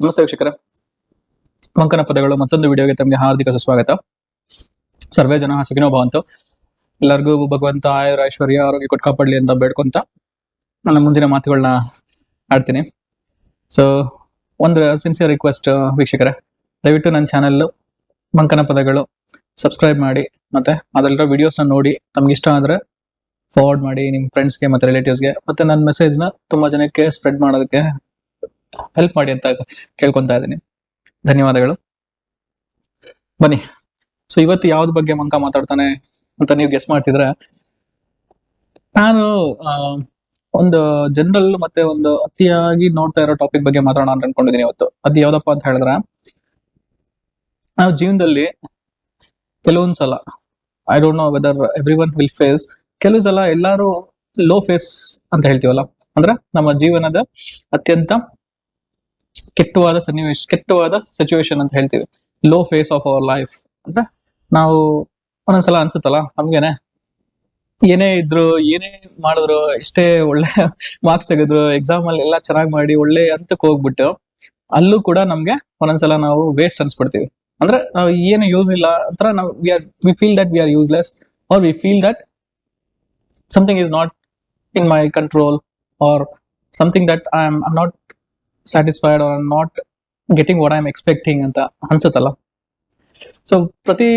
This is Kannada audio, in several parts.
ನಮಸ್ತೆ ವೀಕ್ಷಕರೇ, ಮಂಕನ ಪದಗಳು ಮತ್ತೊಂದು ವಿಡಿಯೋಗೆ ತಮಗೆ ಹಾರ್ದಿಕ ಸುಸ್ವಾಗತ. ಸರ್ವೇ ಜನ ಸುಖಿನೋ ಭವಂತು. ಎಲ್ಲರಿಗೂ ಭಗವಂತ ಆಯುರ ಐಶ್ವರ್ಯ ಆರೋಗ್ಯ ಕೊಟ್ಟು ಕಾಪಾಡಲಿ ಅಂತ ಬೇಡ್ಕೊಂತ ನನ್ನ ಮುಂದಿನ ಮಾತುಗಳನ್ನ ಆಡ್ತೀನಿ. ಸೊ ಒಂದು ಸಿನ್ಸಿಯರ್ ರಿಕ್ವೆಸ್ಟ್ ವೀಕ್ಷಕರೇ, ದಯವಿಟ್ಟು ನನ್ನ ಚಾನೆಲ್ ಮಂಕನ ಪದಗಳು ಸಬ್ಸ್ಕ್ರೈಬ್ ಮಾಡಿ, ಮತ್ತೆ ಅದರಲ್ಲಿರೋ ವಿಡಿಯೋಸ್ನ ನೋಡಿ ತಮ್ಗೆ ಇಷ್ಟ ಆದರೆ ಫಾರ್ವರ್ಡ್ ಮಾಡಿ ನಿಮ್ಮ ಫ್ರೆಂಡ್ಸ್ಗೆ ಮತ್ತು ರಿಲೇಟಿವ್ಸ್ಗೆ, ಮತ್ತೆ ನನ್ನ ಮೆಸೇಜ್ನ ತುಂಬ ಜನಕ್ಕೆ ಸ್ಪ್ರೆಡ್ ಮಾಡೋದಕ್ಕೆ ಹೆಲ್ಪ್ ಮಾಡಿ ಅಂತ ಕೇಳ್ಕೊತಾ ಇದ್ದೀನಿ. ಧನ್ಯವಾದಗಳು. ಬನ್ನಿ, ಸೊ ಇವತ್ತು ಯಾವ್ದು ಬಗ್ಗೆ ಮಂಕ ಮಾತಾಡ್ತಾನೆ ಅಂತ ನೀವು ಗೆಸ್ ಮಾಡ್ತಿದ್ರೆ, ನಾನು ಒಂದು ಜನರಲ್ ಮತ್ತೆ ಒಂದು ಅತಿಯಾಗಿ ನೋಡ್ತಾ ಇರೋ ಟಾಪಿಕ್ ಬಗ್ಗೆ ಮಾತಾಡೋಣ ಅಂತ ಅನ್ಕೊಂಡಿದ್ದೀನಿ ಇವತ್ತು. ಅದು ಯಾವ್ದಪ್ಪ ಅಂತ ಹೇಳಿದ್ರೆ, ನಾವು ಜೀವನದಲ್ಲಿ ಕೆಲವೊಂದ್ ಸಲ, I don't know whether everyone will face, ಕೆಲವು ಸಲ ಎಲ್ಲಾರು ಲೋ ಫೇಸ್ ಅಂತ ಹೇಳ್ತೀವಲ್ಲ, ಅಂದ್ರೆ ನಮ್ಮ ಜೀವನದ ಅತ್ಯಂತ ಕೆಟ್ಟವಾದ ಸನ್ನಿವೇಶ, ಕೆಟ್ಟವಾದ ಸಿಚುವೇಶನ್ ಅಂತ ಹೇಳ್ತೀವಿ. Low phase of our life ಅಂದ್ರೆ ನಾವು ಒಂದೊಂದ್ಸಲ ಅನ್ಸುತ್ತಲ್ಲ ನಮ್ಗೇನೆ, ಏನೇ ಇದ್ರು ಏನೇ ಮಾಡಿದ್ರು, ಎಷ್ಟೇ ಒಳ್ಳೆ ಮಾರ್ಕ್ಸ್ ತೆಗೆದ್ರು, ಎಕ್ಸಾಮ್ ಅಲ್ಲಿ ಎಲ್ಲ ಚೆನ್ನಾಗಿ ಮಾಡಿ ಒಳ್ಳೆ ಹಂತಕ್ಕೆ ಹೋಗ್ಬಿಟ್ಟು ಅಲ್ಲೂ ಕೂಡ ನಮ್ಗೆ ಒಂದೊಂದ್ಸಲ ನಾವು ವೇಸ್ಟ್ ಅನ್ಸ್ಬಿಡ್ತೀವಿ. ಅಂದ್ರೆ ನಾವು ಏನು ಯೂಸ್ ಇಲ್ಲ ಅಂತ ನಾವು we feel that we are useless, or we feel that something is not in my control, or something that I'm not satisfied, or I'm not getting what I'm expecting ಅಂತ ಅನ್ಸುತ್ತಲ್ಲ. ಸೊ ಪ್ರತಿ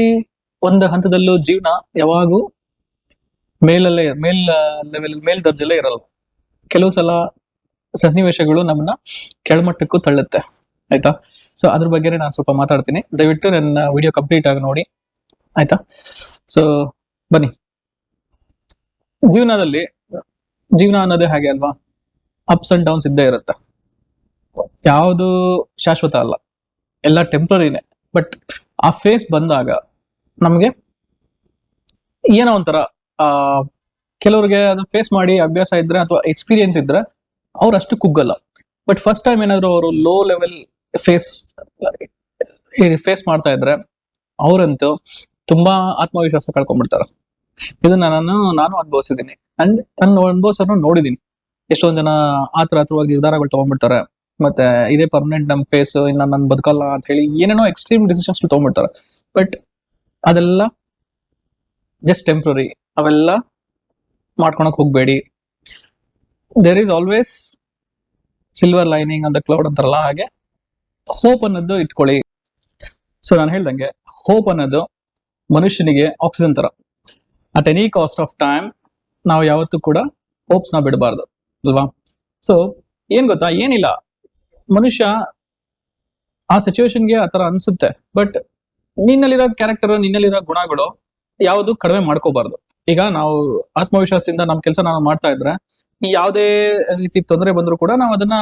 ಒಂದು ಹಂತದಲ್ಲೂ ಜೀವನ ಯಾವಾಗೂ ಮೇಲ್ ದರ್ಜೆಲ್ಲೇ ಇರಲ್ಲ. ಕೆಲವು ಸಲ ಸನ್ನಿವೇಶಗಳು ನಮ್ಮನ್ನ ಕೆಳಮಟ್ಟಕ್ಕೂ ತಳ್ಳುತ್ತೆ, ಆಯ್ತಾ. ಸೊ ಅದ್ರ ಬಗ್ಗೆ ನಾನು ಸ್ವಲ್ಪ ಮಾತಾಡ್ತೀನಿ, ದಯವಿಟ್ಟು ನನ್ನ ವಿಡಿಯೋ ಕಂಪ್ಲೀಟ್ ಆಗಿ ನೋಡಿ, ಆಯ್ತಾ. ಸೊ ಬನ್ನಿ, ಜೀವನ ಅನ್ನೋದೇ ಹಾಗೆ ಅಲ್ವಾ, ಅಪ್ಸ್ ಅಂಡ್ ಡೌನ್ಸ್ ಇದ್ದೇ ಇರುತ್ತೆ. ಯಾವುದು ಶಾಶ್ವತ ಅಲ್ಲ, ಎಲ್ಲ ಟೆಂಪ್ರರಿನೇ. ಬಟ್ ಆ ಫೇಸ್ ಬಂದಾಗ ನಮ್ಗೆ ಏನೋ ಒಂಥರ ಕೆಲವ್ರಿಗೆ ಅದು ಫೇಸ್ ಮಾಡಿ ಅಭ್ಯಾಸ ಇದ್ರೆ ಅಥವಾ ಎಕ್ಸ್ಪೀರಿಯನ್ಸ್ ಇದ್ರೆ ಅವ್ರು ಅಷ್ಟು ಕುಗ್ಗಲ್ಲ. ಬಟ್ ಫಸ್ಟ್ ಟೈಮ್ ಏನಾದ್ರು ಅವರು ಲೋ ಲೆವೆಲ್ ಫೇಸ್ ಮಾಡ್ತಾ ಇದ್ರೆ ಅವರಂತೂ ತುಂಬಾ ಆತ್ಮವಿಶ್ವಾಸ ಕಳ್ಕೊಂಡ್ಬಿಡ್ತಾರೆ. ಇದನ್ನ ನಾನು ಅನುಭವಿಸಿದ್ದೀನಿ, ಅಂಡ್ ನಾನು ಅನುಭವಿಸೋರು ನೋಡಿದೀನಿ. ಎಷ್ಟೊಂದ್ ಜನ ಆತರವಾಗಿ ನಿರ್ಧಾರಗಳು ತಗೊಂಡ್ಬಿಡ್ತಾರೆ, ಮತ್ತೆ ಇದೇ ಪರ್ಮನೆಂಟ್ ನಮ್ ಫೇಸ್, ಇನ್ನ ನನ್ ಬದುಕಲ್ಲ ಅಂತ ಹೇಳಿ ಏನೇನೋ ಎಕ್ಸ್ಟ್ರೀಮ್ ಡಿಸಿಷನ್ಸ್ ತಗೊಂಡ್ಬಿಡ್ತಾರೆ. ಬಟ್ ಅದೆಲ್ಲ ಜಸ್ಟ್ ಟೆಂಪ್ರರಿ, ಅವೆಲ್ಲ ಮಾಡ್ಕೊಳಕ್ ಹೋಗ್ಬೇಡಿ. There is always silver lining ಅಂತ ಕ್ಲೌಡ್ ಅಂತಾರಲ್ಲ, ಹಾಗೆ ಹೋಪ್ ಅನ್ನೋದು ಇಟ್ಕೊಳ್ಳಿ. ಸೊ ನಾನು ಹೇಳ್ದಂಗೆ, ಹೋಪ್ ಅನ್ನೋದು ಮನುಷ್ಯನಿಗೆ ಆಕ್ಸಿಜನ್ ತರ. At any cost of time ನಾವು ಯಾವತ್ತೂ ಕೂಡ ಹೋಪ್ಸ್ ನ ಬಿಡಬಾರ್ದು ಅಲ್ವಾ. ಸೊ ಏನ್ ಗೊತ್ತಾ, ಏನಿಲ್ಲ, ಮನುಷ್ಯ ಆ ಸಿಚುವೇಶನ್ಗೆ ಆತರ ಅನ್ಸುತ್ತೆ, ಬಟ್ ನಿನ್ನಲ್ಲಿರೋ ಕ್ಯಾರೆಕ್ಟರ್, ನಿನ್ನಲ್ಲಿರೋ ಗುಣಗಳು ಯಾವುದು ಕಡಿಮೆ ಮಾಡ್ಕೋಬಾರ್ದು. ಈಗ ನಾವು ಆತ್ಮವಿಶ್ವಾಸದಿಂದ ನಮ್ಮ ಕೆಲಸ ನಾವು ಮಾಡ್ತಾ ಇದ್ರೆ, ಈ ಯಾವುದೇ ರೀತಿ ತೊಂದರೆ ಬಂದ್ರು ಕೂಡ ನಾವು ಅದನ್ನ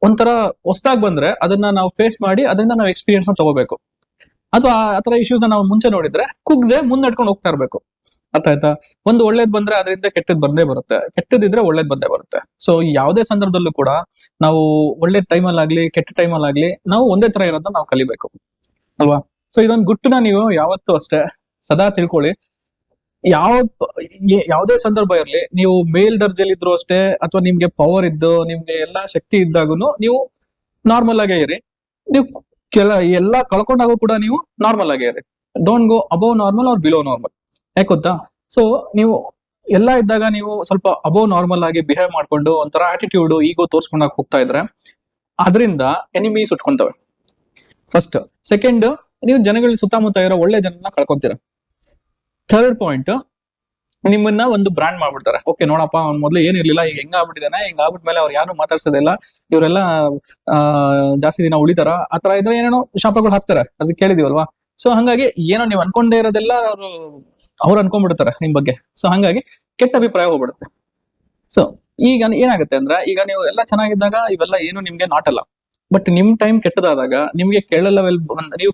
ಒಂಥರ ಹೊಸದಾಗಿ ಬಂದ್ರೆ ಅದನ್ನ ನಾವು ಫೇಸ್ ಮಾಡಿ ಅದರಿಂದ ನಾವು ಎಕ್ಸ್ಪೀರಿಯನ್ಸ್ ತಗೋಬೇಕು. ಅಥವಾ ಆತರ ಇಶ್ಯೂಸ್ ನಾವು ಮುಂಚೆ ನೋಡಿದ್ರೆ ಕುಗ್ದೆ ಮುಂದೆ ನಡ್ಕೊಂಡು ಹೋಗ್ತಾ ಇರ್ಬೇಕು, ಅರ್ಥ ಆಯ್ತಾ. ಒಂದು ಒಳ್ಳೇದ್ ಬಂದ್ರೆ ಅದರಿಂದ ಕೆಟ್ಟದ್ ಬಂದೇ ಬರುತ್ತೆ, ಕೆಟ್ಟದಿದ್ರೆ ಒಳ್ಳೇದ್ ಬಂದೇ ಬರುತ್ತೆ. ಸೊ ಯಾವುದೇ ಸಂದರ್ಭದಲ್ಲೂ ಕೂಡ ನಾವು ಒಳ್ಳೆ ಟೈಮಲ್ಲಾಗ್ಲಿ ಕೆಟ್ಟ ಟೈಮಲ್ಲಾಗ್ಲಿ ನಾವು ಒಂದೇ ತರ ಇರೋದನ್ನ ನಾವು ಕಲಿಬೇಕು ಅಲ್ವಾ. ಸೊ ಇದೊಂದು ಗುಟ್ಟನ್ನ ನೀವು ಯಾವತ್ತೂ ಅಷ್ಟೇ ಸದಾ ತಿಳ್ಕೊಳ್ಳಿ. ಯಾವುದೇ ಸಂದರ್ಭ ಇರ್ಲಿ, ನೀವು ಮೇಲ್ ದರ್ಜೆಲಿ ಇದ್ರು ಅಷ್ಟೇ, ಅಥವಾ ನಿಮ್ಗೆ ಪವರ್ ಇದ್ದು ನಿಮ್ಗೆ ಎಲ್ಲಾ ಶಕ್ತಿ ಇದ್ದಾಗುನು ನೀವು ನಾರ್ಮಲ್ ಆಗೇ ಇರಿ. ನೀವು ಎಲ್ಲ ಕಳ್ಕೊಂಡಾಗೂ ಕೂಡ ನೀವು ನಾರ್ಮಲ್ ಆಗೇ ಇರಿ. Don't go above normal or below normal. ಯಾಕೆ ಗೊತ್ತಾ, ಸೊ ನೀವು ಎಲ್ಲ ಇದ್ದಾಗ ನೀವು ಸ್ವಲ್ಪ ಅಬೌವ್ ನಾರ್ಮಲ್ ಆಗಿ ಬಿಹೇವ್ ಮಾಡ್ಕೊಂಡು ಒಂಥರ ಆಟಿಟ್ಯೂಡ್, ಈಗೋ ತೋರ್ಸ್ಕೊಂಡಾಗ ಹೋಗ್ತಾ ಇದ್ರೆ ಅದರಿಂದ ಎನಿಮೀಸ್ ಉಟ್ಕೊಂತವೆ. ಫಸ್ಟ್. ಸೆಕೆಂಡ್, ನೀವು ಜನಗಳ ಸುತ್ತಮುತ್ತ ಇರೋ ಒಳ್ಳೆ ಜನನ ಕಳ್ಕೊಂತೀರ. ಥರ್ಡ್ ಪಾಯಿಂಟ್, ನಿಮ್ಮನ್ನ ಒಂದು ಬ್ರಾಂಡ್ ಮಾಡ್ಬಿಡ್ತಾರೆ. ಓಕೆ ನೋಡಪ್ಪ, ಅವ್ನ್ ಮೊದ್ಲು ಏನಿರ್ಲಿಲ್ಲ, ಈಗ ಹೆಂಗ ಆಗ್ಬಿಟ್ಟಿದಾನೆ, ಹಿಂಗ ಆಗ್ಬಿಟ್ಮೇಲೆ ಅವ್ರು ಯಾರು ಮಾತಾಡ್ಸೋದಿಲ್ಲ, ಇವರೆಲ್ಲ ಜಾಸ್ತಿ ದಿನ ಉಳಿತಾರ, ಆತರ ಇದ್ರೆ ಏನೇನೋ ಶಾಪಗಳು ಹಾಕ್ತಾರೆ, ಅದು ಕೇಳಿದೀವಲ್ವಾ. ಸೊ ಹಂಗಾಗಿ ಏನೋ ನೀವು ಅನ್ಕೊಂಡೇ ಇರೋದೆಲ್ಲ ಅವ್ರು ಅನ್ಕೊಂಡ್ಬಿಡ್ತಾರೆ ನಿಮ್ ಬಗ್ಗೆ. ಸೊ ಹಂಗಾಗಿ ಕೆಟ್ಟ ಅಭಿಪ್ರಾಯ ಹೋಗ್ಬಿಡುತ್ತೆ. ಸೊ ಈಗ ಏನಾಗುತ್ತೆ ಅಂದ್ರೆ, ಈಗ ನೀವು ಎಲ್ಲ ಚೆನ್ನಾಗಿದ್ದಾಗ ಇವೆಲ್ಲ ಏನು ನಿಮ್ಗೆ ನಾಟಲ್ಲ. ಬಟ್ ನಿಮ್ ಟೈಮ್ ಕೆಟ್ಟದಾದಾಗ, ನಿಮ್ಗೆ ಕೆಳ ಲೆವೆಲ್, ನೀವು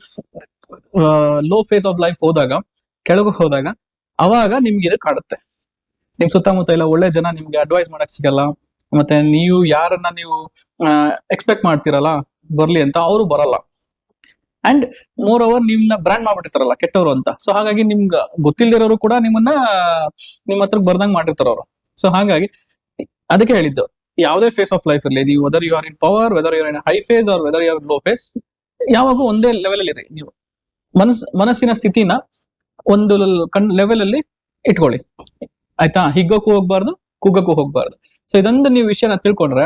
ಲೋ ಫೇಸ್ ಆಫ್ ಲೈಫ್ ಹೋದಾಗ, ಕೆಳಗೆ ಹೋದಾಗ, ಅವಾಗ ನಿಮ್ಗೆ ಇದು ಕಾಡುತ್ತೆ. ನಿಮ್ ಸುತ್ತಮುತ್ತ ಎಲ್ಲ ಒಳ್ಳೆ ಜನ ನಿಮ್ಗೆ ಅಡ್ವೈಸ್ ಮಾಡಕ್ ಸಿಗಲ್ಲ, ಮತ್ತೆ ನೀವು ಯಾರನ್ನ ನೀವು ಎಕ್ಸ್ಪೆಕ್ಟ್ ಮಾಡ್ತಿರಲ್ಲ ಬರ್ಲಿ ಅಂತ, ಅವರು ಬರಲ್ಲ. ಅಂಡ್ ಮೋರ್ ಓವರ್ ನಿಮ್ನ ಬ್ರಾಂಡ್ ಮಾಡ್ಬಿಟ್ಟಿರ್ತಾರಲ್ಲ ಕೆಟ್ಟವರು ಅಂತ. ಸೊ ಹಾಗಾಗಿ ನಿಮ್ಗೆ ಗೊತ್ತಿಲ್ದಿರೋರು ಕೂಡ ನಿಮ್ಮ ಹತ್ರಕ್ಕೆ ಬರ್ದಂಗ್ ಮಾಡಿರ್ತಾರ ಅವರು. ಸೊ ಹಾಗಾಗಿ ಅದಕ್ಕೆ ಹೇಳಿದ್ದು, ಯಾವುದೇ ಫೇಸ್ ಆಫ್ ಲೈಫ್ ಇರಲಿ, ನೀವು whether you are in power, whether you are in high phase or whether you are low phase, ಯಾವಾಗೂ ಒಂದೇ ಲೆವೆಲ್ ಅಲ್ಲಿ ಇರಿ. ನೀವು ಮನಸ್ಸಿನ ಸ್ಥಿತಿನ ಒಂದು ಲೆವೆಲ್ ಅಲ್ಲಿ ಇಟ್ಕೊಳ್ಳಿ, ಆಯ್ತಾ? ಹಿಗ್ಗಕ್ಕೂ ಹೋಗ್ಬಾರ್ದು, ಕುಗ್ಗಕ್ಕೂ ಹೋಗ್ಬಾರ್ದು. ಸೊ ಇದೊಂದು ನೀವು ವಿಷಯನ ತಿಳ್ಕೊಂಡ್ರೆ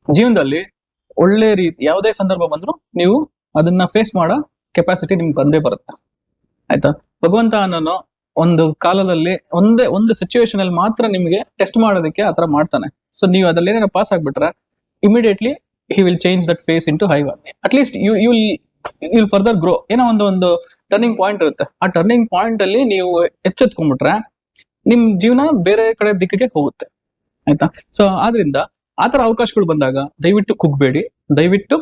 ಜೀವನದಲ್ಲಿ ಒಳ್ಳೆ ರೀತಿ ಯಾವುದೇ ಸಂದರ್ಭ ಬಂದ್ರು ನೀವು ಅದನ್ನ ಫೇಸ್ ಮಾಡೋ ಕೆಪಾಸಿಟಿ ನಿಮ್ಗೆ ಬಂದೇ ಬರುತ್ತೆ, ಆಯ್ತಾ? ಭಗವಂತ ಅನ್ನೋನು ಒಂದು ಕಾಲದಲ್ಲಿ ಒಂದು ಸಿಚುವೇಶನ್ ಅಲ್ಲಿ ಮಾತ್ರ ನಿಮಗೆ ಟೆಸ್ಟ್ ಮಾಡೋದಕ್ಕೆ ಆತರ ಮಾಡ್ತಾನೆ. ಸೊ ನೀವು ಅದ್ರಲ್ಲಿ ಏನಾರ ಪಾಸ್ ಆಗ್ಬಿಟ್ರೆ immediately he will change that phase in to high one. At least you will further grow. ಏನೋ ಒಂದು ಟರ್ನಿಂಗ್ ಪಾಯಿಂಟ್ ಇರುತ್ತೆ, ಆ ಟರ್ನಿಂಗ್ ಪಾಯಿಂಟ್ ಅಲ್ಲಿ ನೀವು ಎಚ್ಚೆತ್ಕೊಂಡ್ಬಿಟ್ರೆ ನಿಮ್ ಜೀವನ ಬೇರೆ ಕಡೆ ದಿಕ್ಕಿಗೆ ಹೋಗುತ್ತೆ, ಆಯ್ತಾ? ಸೊ ಆದ್ರಿಂದ ಆತರ ಅವಕಾಶಗಳು ಬಂದಾಗ ದಯವಿಟ್ಟು ಕುಗ್ಬೇಡಿ, ದಯವಿಟ್ಟು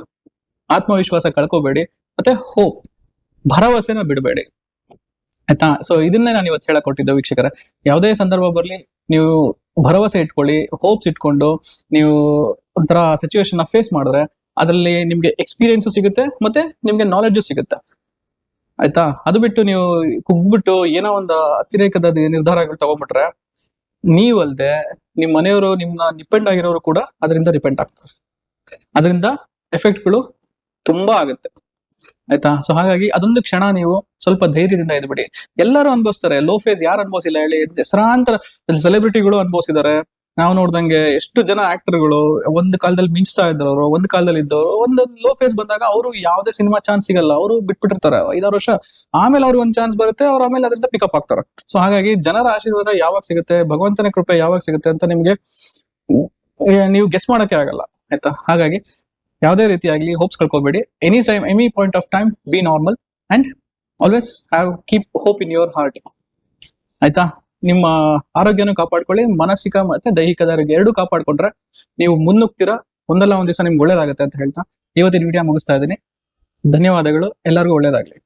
ಆತ್ಮವಿಶ್ವಾಸ ಕಳ್ಕೋಬೇಡಿ, ಮತ್ತೆ ಹೋಪ್, ಭರವಸೆನ ಬಿಡಬೇಡಿ, ಆಯ್ತಾ? ಸೊ ಇದನ್ನೇ ನಾನು ಇವತ್ತು ಹೇಳಕ್ ಕೊಟ್ಟಿದ್ದೆ ವೀಕ್ಷಕರೇ. ಯಾವುದೇ ಸಂದರ್ಭ ಬರ್ಲಿ ನೀವು ಭರವಸೆ ಇಟ್ಕೊಳ್ಳಿ, ಹೋಪ್ಸ್ ಇಟ್ಕೊಂಡು ನೀವು ಒಂಥರ ಸಿಚುವೇಶನ್ ಫೇಸ್ ಮಾಡಿದ್ರೆ ಅದರಲ್ಲಿ ನಿಮ್ಗೆ ಎಕ್ಸ್ಪೀರಿಯನ್ಸ್ ಸಿಗುತ್ತೆ, ಮತ್ತೆ ನಿಮ್ಗೆ ನಾಲೆಡ್ಜು ಸಿಗುತ್ತೆ, ಆಯ್ತಾ? ಅದು ಬಿಟ್ಟು ನೀವು ಕುಗ್ಬಿಟ್ಟು ಏನೋ ಒಂದು ಅತಿರೇಕದ ನಿರ್ಧಾರಗಳು ತಗೊಂಡ್ಬಿಟ್ರೆ ನೀವಲ್ದೆ ನಿಮ್ ಮನೆಯವರು, ನಿಮ್ನ ಡಿಪೆಂಡ್ ಆಗಿರೋರು ಕೂಡ ಅದರಿಂದ ಡಿಪೆಂಡ್ ಆಗ್ತಾರೆ. ಅದರಿಂದ ಎಫೆಕ್ಟ್ಗಳು ತುಂಬಾ ಆಗುತ್ತೆ, ಆಯ್ತಾ? ಸೊ ಹಾಗಾಗಿ ಅದೊಂದು ಕ್ಷಣ ನೀವು ಸ್ವಲ್ಪ ಧೈರ್ಯದಿಂದ ಇದ್ಬಿಡಿ. ಎಲ್ಲರೂ ಅನುಭವಿಸ್ತಾರೆ ಲೋ ಫೇಸ್, ಯಾರು ಅನುಭವಿಸಿಲ್ಲ ಹೇಳಿ? ಹೆಸರಾಂತರ ಸೆಲೆಬ್ರಿಟಿಗಳು ಅನುಭವಿಸಿದ್ದಾರೆ. ನಾವು ನೋಡ್ದಂಗೆ ಎಷ್ಟು ಜನ ಆಕ್ಟರ್ಗಳು ಒಂದು ಕಾಲದಲ್ಲಿ ಮಿಂಚ್ತಾ ಇದ್ದವರು, ಒಂದು ಕಾಲದಲ್ಲಿ ಇದ್ದವರು, ಒಂದೊಂದು ಲೋ ಫೇಸ್ ಬಂದಾಗ ಅವರು ಯಾವುದೇ ಸಿನಿಮಾ ಚಾನ್ಸ್ ಸಿಗಲ್ಲ, ಅವರು ಬಿಟ್ಬಿಟ್ಟಿರ್ತಾರೆ 5-6 ವರ್ಷ, ಆಮೇಲೆ ಅವ್ರಿಗೆ ಒಂದು ಚಾನ್ಸ್ ಬರುತ್ತೆ, ಅವ್ರು ಆಮೇಲೆ ಅದರಿಂದ ಪಿಕಪ್ ಆಗ್ತಾರೆ. ಸೊ ಹಾಗಾಗಿ ಜನರ ಆಶೀರ್ವಾದ ಯಾವಾಗ ಸಿಗುತ್ತೆ, ಭಗವಂತನ ಕೃಪೆ ಯಾವಾಗ ಸಿಗುತ್ತೆ ಅಂತ ನಿಮ್ಗೆ ನೀವು ಗೆಸ್ ಮಾಡಕ್ಕೆ ಆಗಲ್ಲ, ಆಯ್ತಾ? ಹಾಗಾಗಿ ಯಾವುದೇ ರೀತಿಯಾಗ್ಲಿ ಹೋಪ್ಸ್ ಕಳ್ಕೊಬೇಡಿ. Any point of time be normal and always keep hope in your heart, ಆಯ್ತಾ? ನಿಮ್ಮ ಆರೋಗ್ಯನೂ ಕಾಪಾಡ್ಕೊಳ್ಳಿ, ಮಾನಸಿಕ ಮತ್ತೆ ದೈಹಿಕದ ಆರೋಗ್ಯ ಎರಡೂ ಕಾಪಾಡ್ಕೊಂಡ್ರೆ ನೀವು ಮುನ್ನುಗ್ತೀರಾ, ಒಂದಲ್ಲ ಒಂದ್ ದಿವಸ ನಿಮ್ಗೆ ಒಳ್ಳೇದಾಗುತ್ತೆ ಅಂತ ಹೇಳ್ತಾ ಇವತ್ತಿನ ವಿಡಿಯೋ ಮುಗಿಸ್ತಾ ಇದ್ದೀನಿ. ಧನ್ಯವಾದಗಳು, ಎಲ್ಲರಿಗೂ ಒಳ್ಳೇದಾಗ್ಲಿ.